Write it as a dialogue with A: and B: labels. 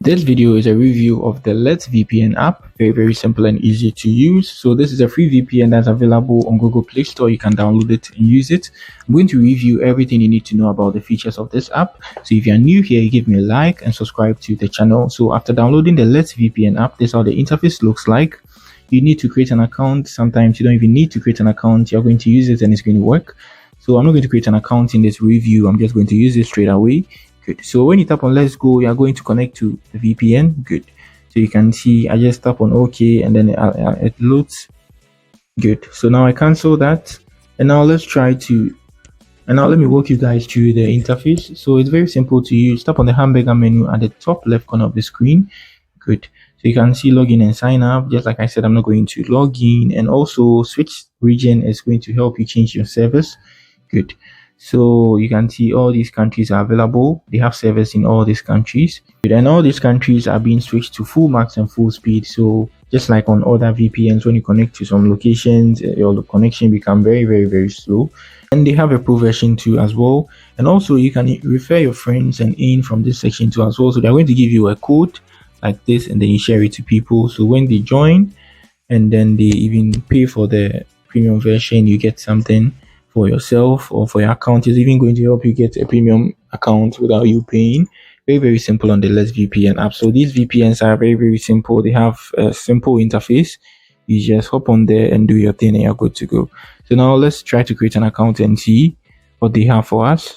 A: This video is a review of the LetsVPN app. Very simple and easy to use. So this is a free VPN that's available on Google Play Store. You can download it and use it. I'm going to review everything you need to know about the features of this app. So if you're new here, give me a like and subscribe to the channel. So after downloading the LetsVPN app, this is how the interface looks like. You need to create an account. Sometimes you don't even need to create an account. You're going to use it and it's going to work. So I'm not going to create an account in this review. I'm just going to use it straight away. Good. So when you tap on let's go, you are going to connect to the VPN. Good. So you can see I just tap on OK and then it loads. Good. So now I cancel that. And now let's try to, and now let me walk you guys through the interface. So it's very simple to use. Tap on the hamburger menu at the top left corner of the screen. Good. So you can see login and sign up. Just like I said, I'm not going to log in, and also switch region is going to help you change your service. Good. So you can see all these countries are available. They have service in all these countries, and all these countries are being switched to full max and full speed. So just like on other VPNs, when you connect to some locations, your connection become very slow. And they have a pro version too as well. And also you can refer your friends and in from this section too as well. So they're going to give you a code like this, and then you share it to people. So when they join and then they even pay for the premium version, you get something for yourself or for your account. Is even going to help you get a premium account without you paying. Very simple on the LetsVPN app. So these VPNs are very simple. They have a simple interface. You just hop on there and do your thing and you're good to go. So now let's try to create an account and see what they have for us.